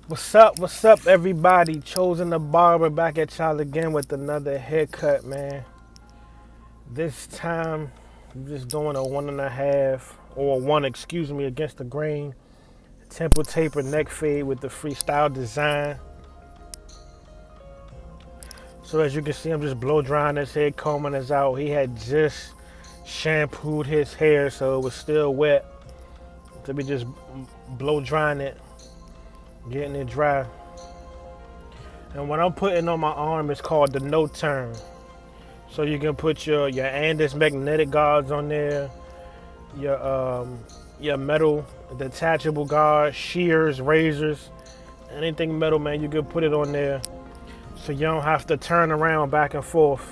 What's up, everybody? Chosen the Barber back at y'all again with another haircut, man. This time, I'm just doing a 1.5 or one, excuse me, against the grain. Temple taper neck fade with the freestyle design. So as you can see, I'm just blow drying his hair, combing this out. He had just shampooed his hair, so it was still wet. So we just blow drying it, getting it dry. And what I'm putting on my arm is called the no turn. So you can put your Andis magnetic guards on there, your your metal detachable guards, shears, razors, anything metal, man. You can put it on there, so you don't have to turn around back and forth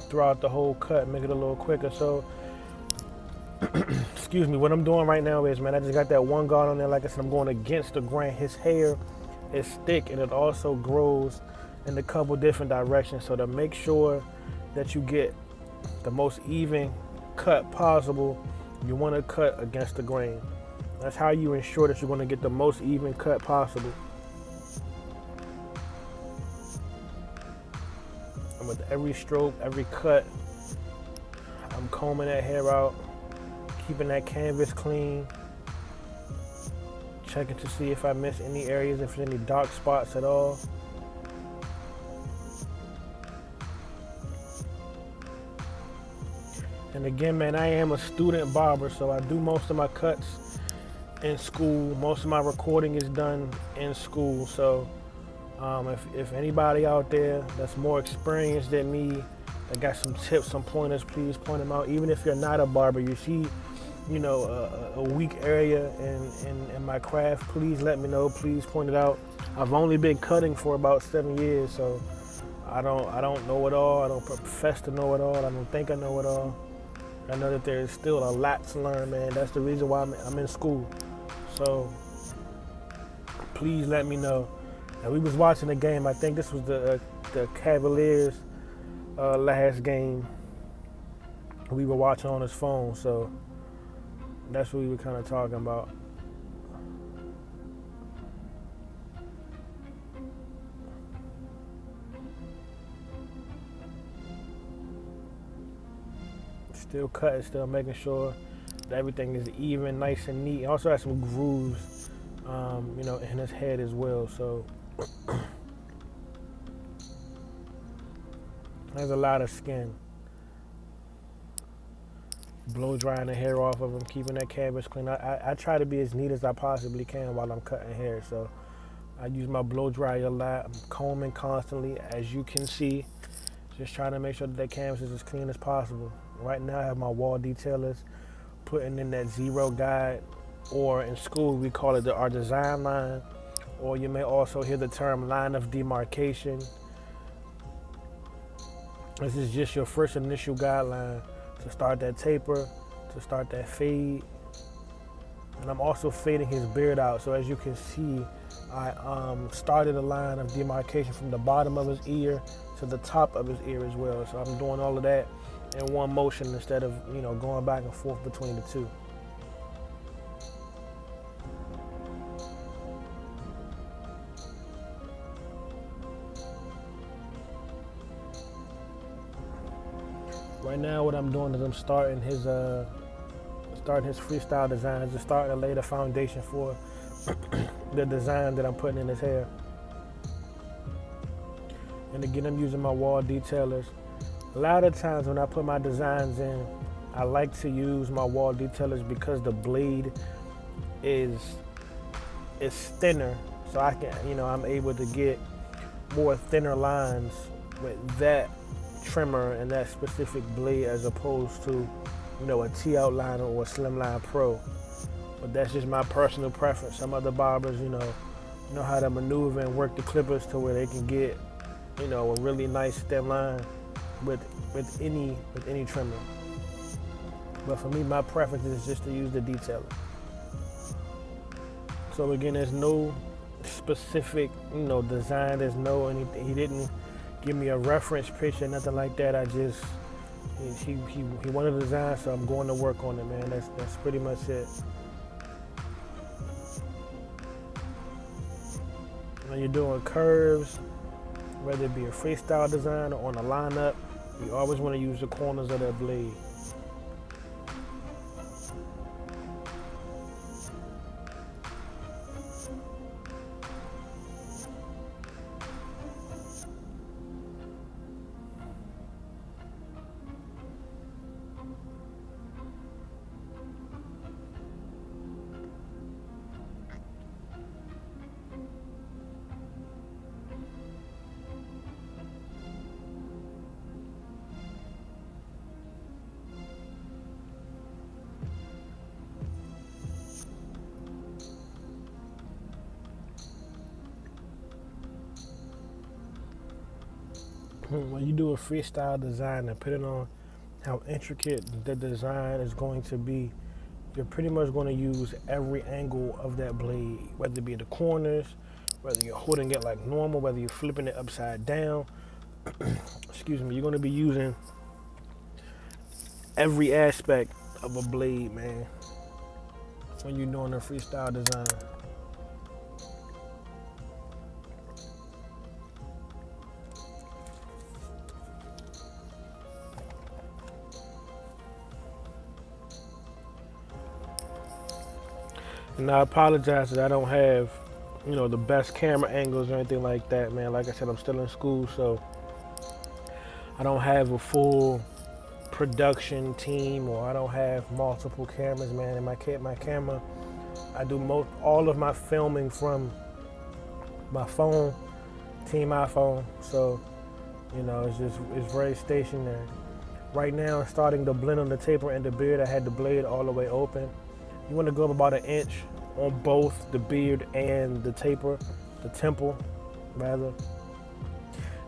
throughout the whole cut. Make it a little quicker. So, excuse me. What I'm doing right now is, man, I just got that one guard on there. Like I said, I'm going against the grain. His hair is thick, and it also grows in a couple different directions. So to make sure that you get the most even cut possible, you want to cut against the grain. That's how you ensure that you're going to get the most even cut possible. And with every stroke, every cut, I'm combing that hair out, keeping that canvas clean, checking to see if I miss any areas, if there's any dark spots at all. And again, man, I am a student barber, so I do most of my cuts in school. Most of my recording is done in school. So if anybody out there that's more experienced than me, that got some tips, some pointers, please point them out. Even if you're not a barber, you see, a weak area in my craft, please let me know. Please point it out. I've only been cutting for about 7 years, so I don't know it all. I don't profess to know it all. I don't think I know it all. I know that there is still a lot to learn, man. That's the reason why I'm in school. So please let me know. And we was watching the game. I think this was the Cavaliers last game. We were watching on his phone, so that's what we were kind of talking about. Still cutting, still making sure that everything is even, nice and neat. He also has some grooves, in his head as well. So there's a lot of skin. Blow drying the hair off of him, keeping that canvas clean. I try to be as neat as I possibly can while I'm cutting hair. So I use my blow dryer a lot. I'm combing constantly, as you can see. Just trying to make sure that that canvas is as clean as possible. Right now I have my wall detailers putting in that zero guide, or in school we call it our design line, or you may also hear the term line of demarcation. This is just your first initial guideline to start that taper, to start that fade. And I'm also fading his beard out. So as you can see, I started a line of demarcation from the bottom of his ear to the top of his ear as well. So I'm doing all of that in one motion instead of, going back and forth between the two. Right now what I'm doing is I'm starting his freestyle design, just starting to lay the foundation for the design that I'm putting in his hair. And again, I'm using my wall detailers. A lot of times when I put my designs in, I like to use my wall detailers because the blade is thinner, so I can, I'm able to get more thinner lines with that trimmer and that specific blade as opposed to, a T outliner or a Slimline Pro. But that's just my personal preference. Some other barbers, know how to maneuver and work the clippers to where they can get, a really nice thin line with any trimmer. But for me, my preference is just to use the detailer. So again, there's no specific, design. There's no anything. He didn't give me a reference picture, nothing like that. I just he wanted a design, so I'm going to work on it, man. That's pretty much it. When you're doing curves, whether it be a freestyle design or on a lineup, you always want to use the corners of that blade. When you do a freestyle design, depending on how intricate the design is going to be, you're pretty much going to use every angle of that blade, whether it be the corners, whether you're holding it like normal, whether you're flipping it upside down. Excuse me, you're going to be using every aspect of a blade, man, when you're doing a freestyle design. And I apologize that I don't have, the best camera angles or anything like that, man. Like I said, I'm still in school, so I don't have a full production team, or I don't have multiple cameras, man. And my camera, I do all of my filming from my phone, team iPhone. So, it's very stationary. Right now, I'm starting to blend on the taper and the beard. I had the blade all the way open. You want to go up about an inch on both the beard and the taper, the temple, rather.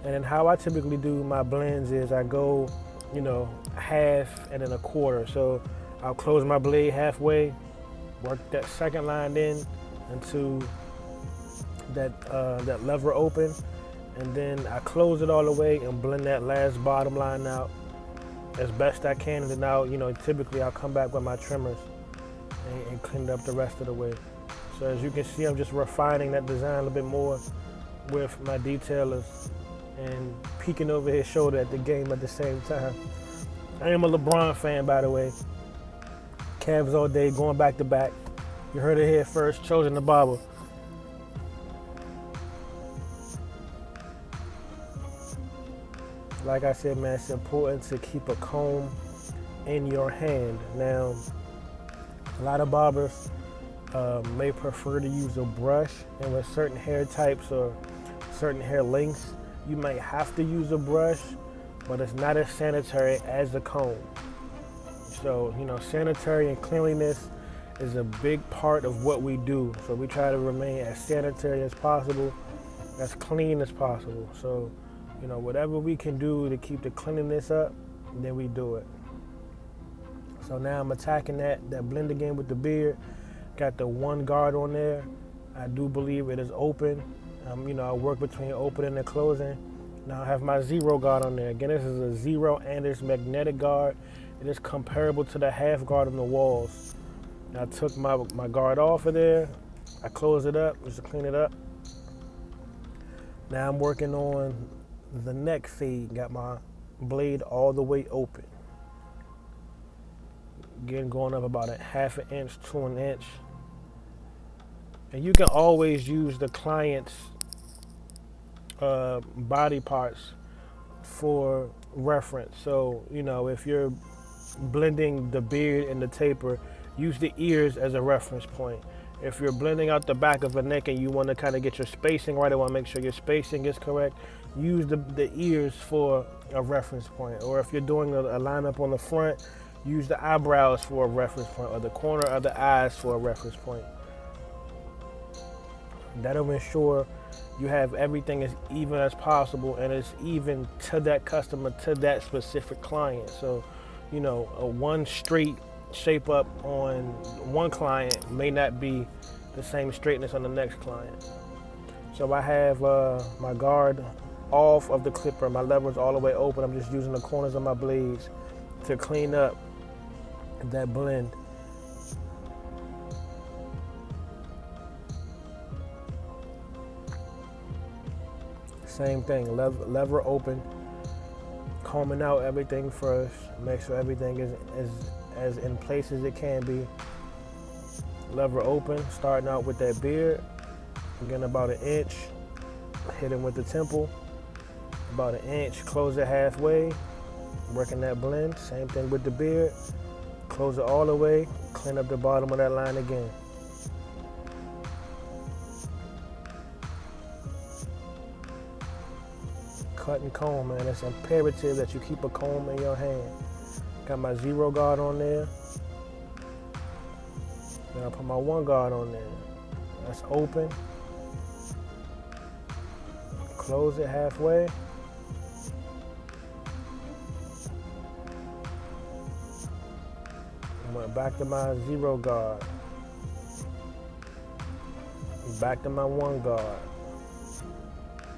And then how I typically do my blends is I go, half and then a quarter. So I'll close my blade halfway, work that second line in until that lever open, and then I close it all the way and blend that last bottom line out as best I can. And then typically I'll come back with my trimmers and clean it up the rest of the way. So as you can see, I'm just refining that design a little bit more with my detailers and peeking over his shoulder at the game at the same time. I am a LeBron fan, by the way. Cavs all day, going back to back. You heard it here first, chosen the Barber. Like I said, man, it's important to keep a comb in your hand. Now, a lot of barbers may prefer to use a brush, and with certain hair types or certain hair lengths, you might have to use a brush, but it's not as sanitary as a comb. So, sanitary and cleanliness is a big part of what we do. So we try to remain as sanitary as possible, as clean as possible. So, whatever we can do to keep the cleanliness up, then we do it. So now I'm attacking that blend again with the beard. Got the one guard on there. I do believe it is open. I work between opening and closing. Now I have my zero guard on there. Again, this is a zero Andis magnetic guard. It is comparable to the half guard on the walls. Now I took my guard off of there. I closed it up just to clean it up. Now I'm working on the neck fade. Got my blade all the way open. Again, going up about a half an inch to an inch. And you can always use the client's body parts for reference. So, if you're blending the beard and the taper, use the ears as a reference point. If you're blending out the back of a neck and you want to kind of get your spacing right, I want to make sure your spacing is correct, use the ears for a reference point. Or if you're doing a lineup on the front, use the eyebrows for a reference point, or the corner of the eyes for a reference point. That'll ensure you have everything as even as possible, and it's even to that customer, to that specific client. So, a one straight shape up on one client may not be the same straightness on the next client. So I have my guard off of the clipper, my lever's all the way open. I'm just using the corners of my blades to clean up that blend. Same thing, lever open, combing out everything first, make sure everything is as in place as it can be. Lever open, starting out with that beard, again about an inch, hitting with the temple, about an inch, close it halfway, working that blend. Same thing with the beard, close it all the way, clean up the bottom of that line again. Cut and comb, man. It's imperative that you keep a comb in your hand. Got my 0 guard on there. Then I put my 1 guard on there. That's open. Close it halfway. Went back to my 0 guard. Back to my 1 guard.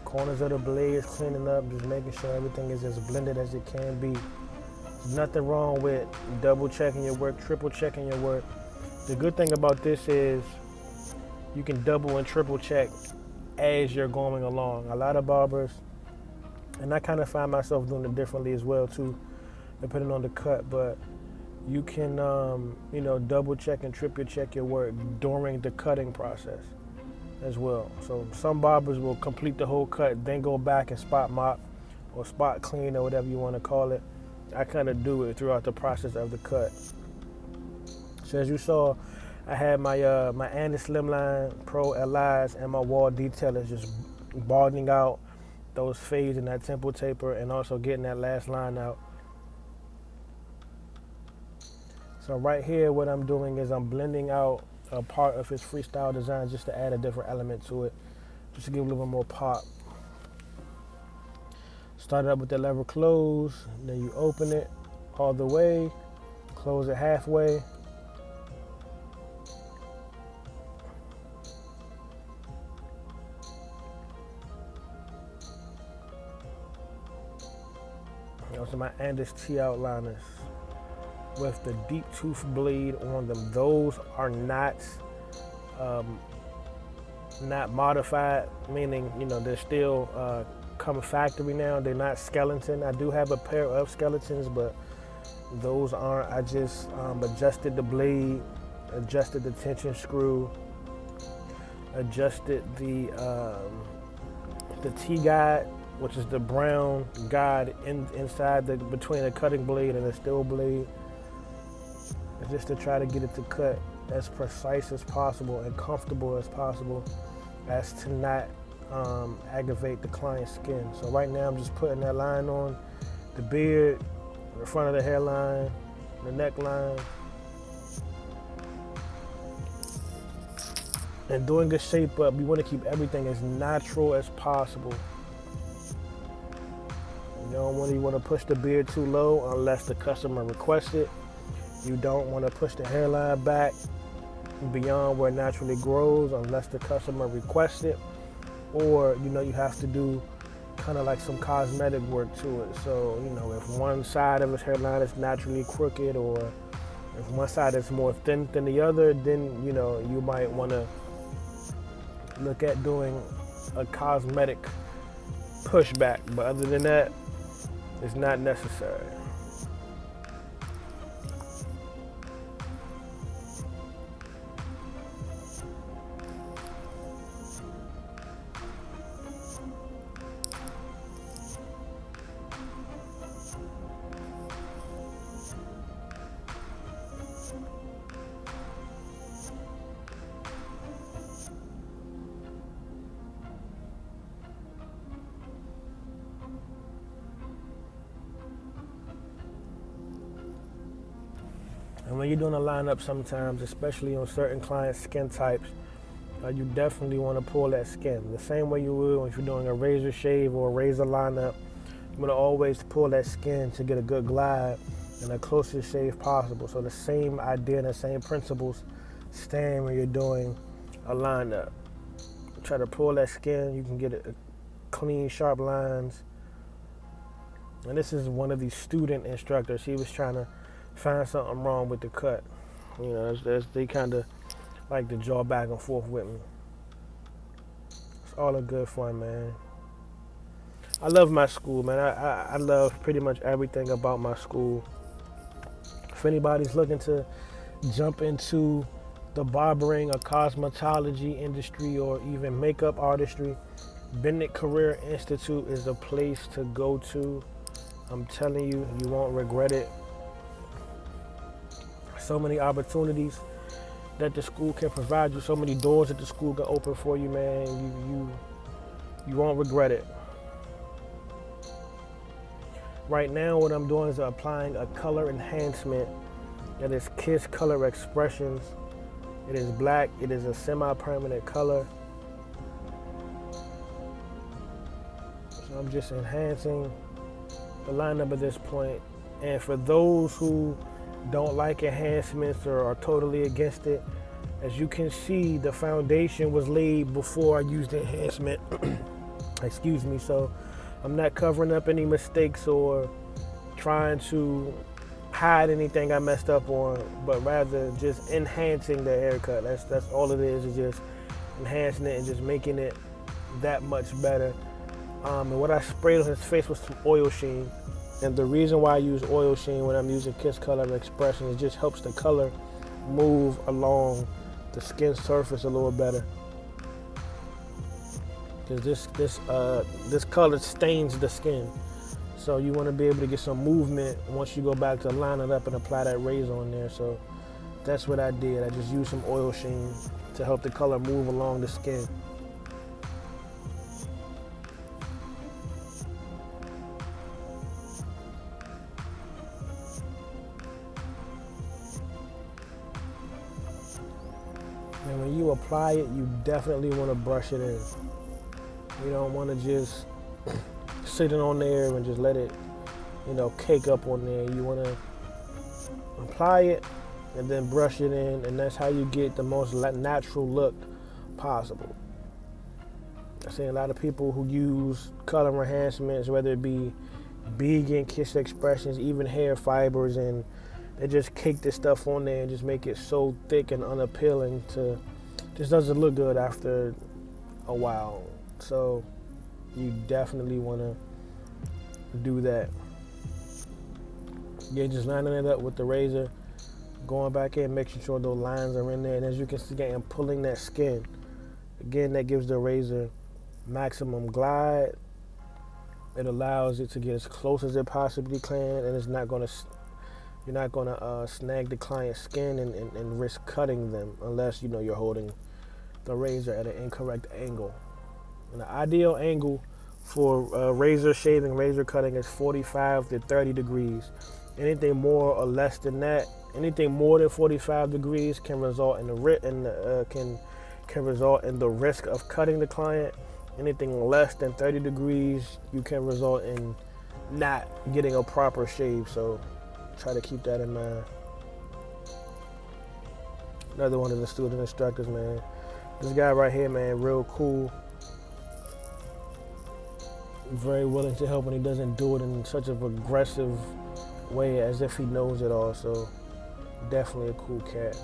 Corners of the blades cleaning up, just making sure everything is as blended as it can be. There's nothing wrong with double checking your work, triple checking your work. The good thing about this is you can double and triple check as you're going along. A lot of barbers, and I kind of find myself doing it differently as well too, depending on the cut, but you can double check and triple check your work during the cutting process as well. So some barbers will complete the whole cut, then go back and spot mop or spot clean or whatever you want to call it. I kind of do it throughout the process of the cut. So as you saw, I had my my Andis Slimline Pro LIs and my wall detailers just broadening out those fades and that temple taper, and also getting that last line out. So right here, what I'm doing is I'm blending out a part of his freestyle design just to add a different element to it, just to give a little bit more pop. Start up with the lever close, then you open it all the way, close it halfway. Those are my Andis T outliners with the deep tooth blade on them. Those are not modified, meaning they're still come factory now. They're not skeleton. I do have a pair of skeletons, but those aren't. I just adjusted the blade, adjusted the tension screw, adjusted the T guide, which is the brown guide inside between the cutting blade and the steel blade, just to try to get it to cut as precise as possible and comfortable as possible, as to not aggravate the client's skin. So right now I'm just putting that line on the beard, the front of the hairline, the neckline, and doing a shape up. You want to keep everything as natural as possible. You don't really want to push the beard too low unless the customer requests it. You don't want to push the hairline back beyond where it naturally grows unless the customer requests it, or you have to do kind of like some cosmetic work to it. So if one side of his hairline is naturally crooked, or if one side is more thin than the other, then you might want to look at doing a cosmetic pushback. But other than that, it's not necessary. And when you're doing a lineup sometimes, especially on certain client skin types, you definitely want to pull that skin. The same way you would if you're doing a razor shave or a razor lineup, you want to always pull that skin to get a good glide and the closest shave possible. So the same idea and the same principles stand when you're doing a lineup. Try to pull that skin, you can get a clean, sharp lines. And this is one of these student instructors. He was trying to find something wrong with the cut. They kind of like to jaw back and forth with me. It's all a good fun, man. I love my school, man. I love pretty much everything about my school. If anybody's looking to jump into the barbering or cosmetology industry or even makeup artistry, Bennett Career Institute is the place to go to. I'm telling you, you won't regret it. So many opportunities that the school can provide you, so many doors that the school can open for you, man. You won't regret it. Right now, what I'm doing is applying a color enhancement that is Kiss Color Expressions. It is black. It is a semi-permanent color. So I'm just enhancing the lineup at this point. And for those who don't like enhancements or are totally against it, as you can see, the foundation was laid before I used the enhancement. Excuse me. So I'm not covering up any mistakes or trying to hide anything I messed up on, but rather just enhancing the haircut. That's all it is just enhancing it and just making it that much better. And what I sprayed on his face was some oil sheen. And the reason why I use oil sheen when I'm using Kiss Color Expression, it just helps the color move along the skin surface a little better. Because this color stains the skin. So you want to be able to get some movement once you go back to line it up and apply that razor on there. So that's what I did. I just used some oil sheen to help the color move along the skin. And when you apply it, you definitely want to brush it in. You don't want to just sit it on there and just let it, cake up on there. You want to apply it and then brush it in, and that's how you get the most natural look possible. I've seen a lot of people who use color enhancements, whether it be vegan, Kiss Expressions, even hair fibers, and they just cake this stuff on there and just make it so thick and unappealing to, just doesn't look good after a while. So you definitely want to do that. Yeah, just lining it up with the razor, going back in, making sure those lines are in there, and as you can see, I'm pulling that skin. Again, that gives the razor maximum glide. It allows it to get as close as it possibly can, and it's not gonna, you're not gonna snag the client's skin and risk cutting them unless you're holding the razor at an incorrect angle. And the ideal angle for razor shaving, razor cutting is 45 to 30 degrees. Anything more or less than that, anything more than 45 degrees can result in can result in the risk of cutting the client. Anything less than 30 degrees, you can result in not getting a proper shave. So try to keep that in mind. Another one of the student instructors, man. This guy right here, man, real cool. Very willing to help, and he doesn't do it in such an aggressive way as if he knows it all. So definitely a cool cat.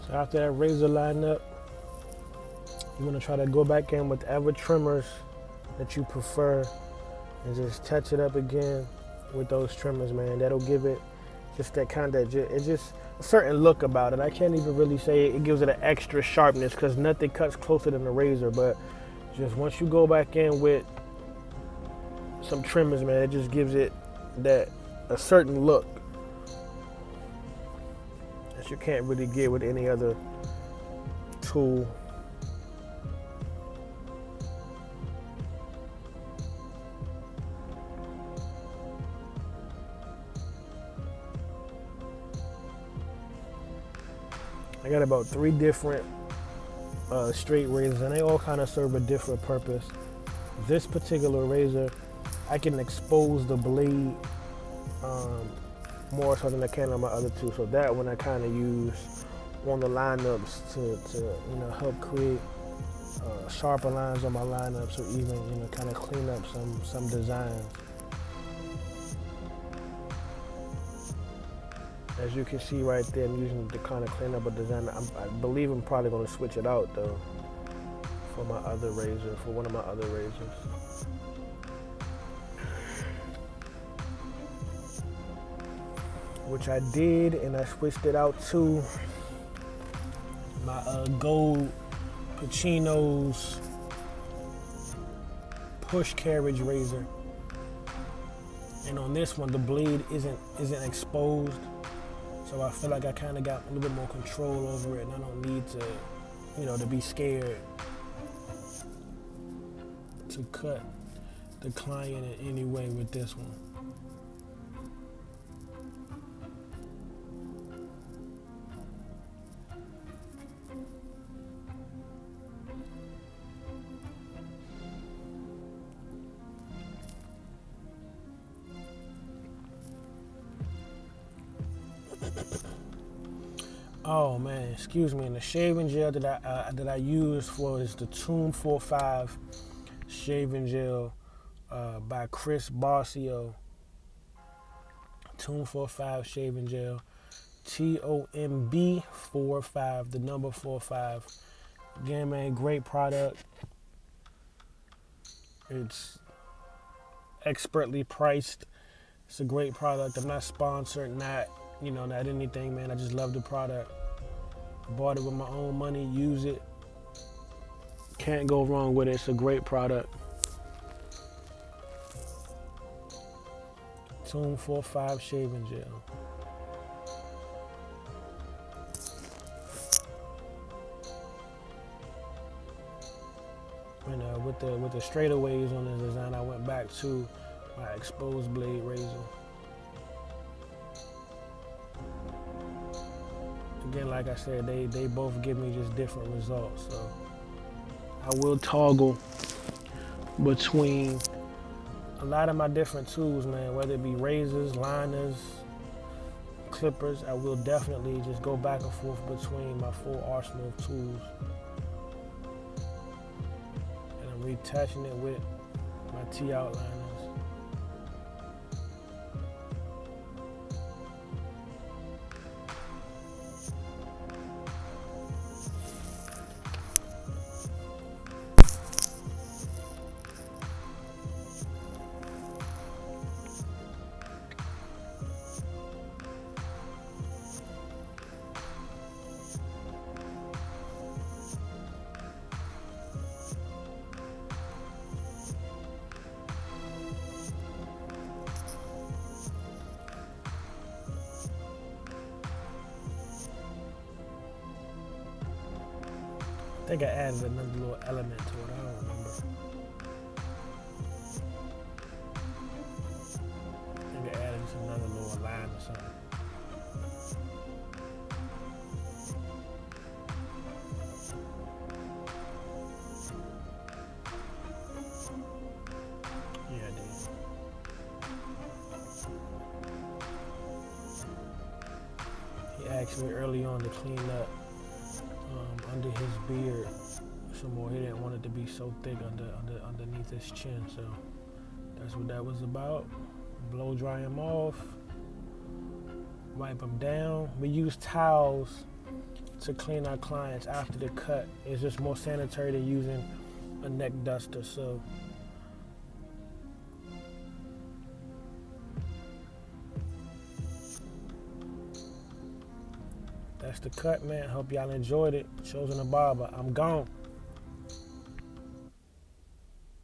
So after that razor line up, you want to try to go back in with whatever trimmers that you prefer and just touch it up again with those trimmers, man. That'll give it just that kind of, it's just a certain look about it. I can't even really say it gives it an extra sharpness because nothing cuts closer than the razor, but just once you go back in with some trimmers, man, it just gives it that a certain look that you can't really get with any other tool. I got about 3 different straight razors, and they all kind of serve a different purpose. This particular razor, I can expose the blade more so than I can on my other two. So that one I kind of use on the lineups to help create sharper lines on my lineups, or even kind of clean up some designs. As you can see right there, I'm using it to kind of clean up a design. I believe I'm probably going to switch it out though for my other razor, for one of my other razors. Which I did, and I switched it out to my gold Pacino's push carriage razor. And on this one, the blade isn't exposed. So I feel like I kind of got a little bit more control over it, and I don't need to be scared to cut the client in any way with this one. Oh man, excuse me. And the shaving gel that I use for is the Tune 45 shaving gel by Chris Barcio. Tune 45 shaving gel, TOMB 45, the number 45. Again, man, great product. It's expertly priced. It's a great product. I'm not sponsored, not anything, man. I just love the product. Bought it with my own money, use it. Can't go wrong with it. It's a great product. Tune 45 shaving gel. And with the straightaways on this design, I went back to my exposed blade razor. Again, like I said, they both give me just different results. So I will toggle between a lot of my different tools, man, whether it be razors, liners, clippers. I will definitely just go back and forth between my full arsenal of tools. And I'm retouching it with my T-outliners. I think I added another little element to it. I don't remember. I think I added just another little line or something. Yeah, I did. He asked me early on to clean up under his beard some more. He didn't want it to be so thick underneath his chin, so that's what that was about. Blow dry him off, wipe him down. We use towels to clean our clients after the cut. It's just more sanitary than using a neck duster. So that's the cut, man. Hope y'all enjoyed it. Chosen the Barber. I'm gone.